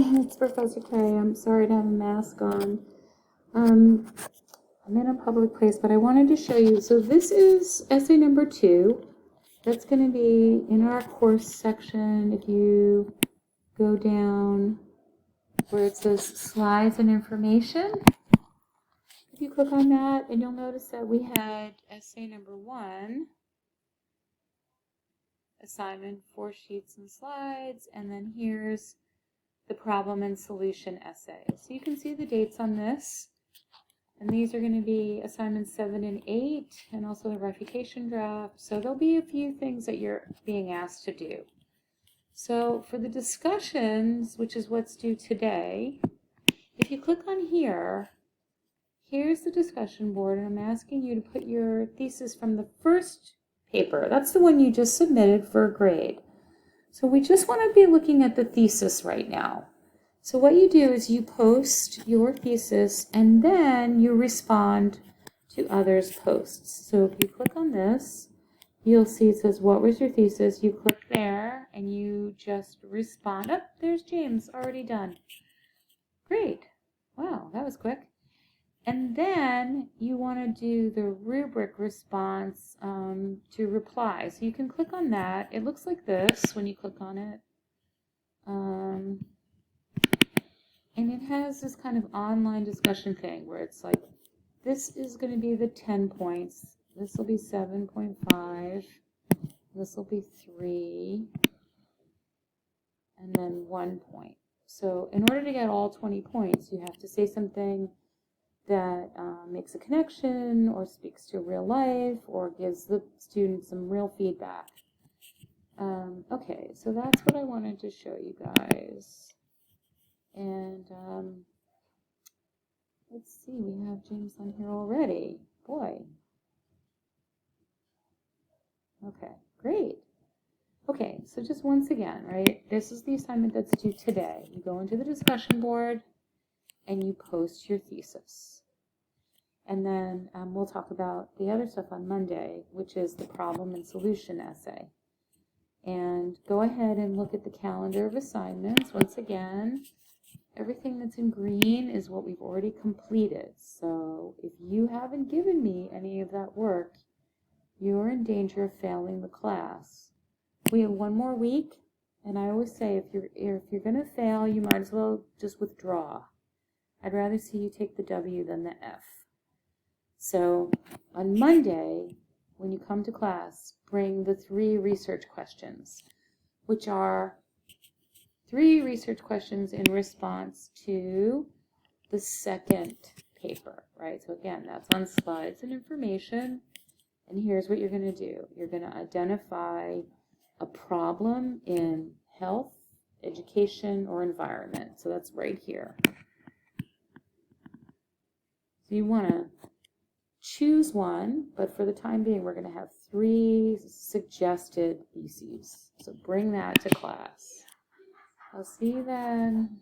it's Professor K. I'm sorry to have a mask on. I'm in a public place, but I wanted to show you. So this is essay number 2. That's going to be in our course section. If you go down where it says slides and information, if you click on that, and you'll notice that we had essay number 1, assignment, 4 sheets and slides, and then here's the problem and solution essay. So you can see the dates on this, and these are going to be assignments 7 and 8, and also the refutation draft. So there'll be a few things that you're being asked to do. So for the discussions, which is what's due today, if you click on here, here's the discussion board, and I'm asking you to put your thesis from the first paper. That's the one you just submitted for a grade. So we just want to be looking at the thesis right now. So what you do is you post your thesis and then you respond to others' posts. So if you click on this, you'll see it says, what was your thesis? You click there and you just respond. Oh, there's James, already done. Great. Wow, that was quick. And then you want to do the rubric response to reply. So you can click on that. It looks like this when you click on it. And it has this kind of online discussion thing where it's like, this is going to be the 10 points. This will be 7.5. This will be 3. And then 1 point. So in order to get all 20 points, you have to say something that makes a connection or speaks to real life or gives the student some real feedback. Okay, so that's what I wanted to show you guys. And let's see, we have James on here already. Boy. Okay, great. Okay, so just once again, right, this is the assignment that's due today. You go into the discussion board and you post your thesis. And then we'll talk about the other stuff on Monday, which is the problem and solution essay. And go ahead and look at the calendar of assignments. Once again, everything that's in green is what we've already completed. So if you haven't given me any of that work, you're in danger of failing the class. We have 1 more week, and I always say if you're going to fail, you might as well just withdraw. I'd rather see you take the W than the F. So on Monday, when you come to class, bring the 3 research questions, which are 3 research questions in response to the second paper, right? So again, that's on slides and information. And here's what you're going to do. You're going to identify a problem in health, education, or environment. So that's right here. So you want to choose one, but for the time being, we're going to have 3 suggested theses. So bring that to class. I'll see you then.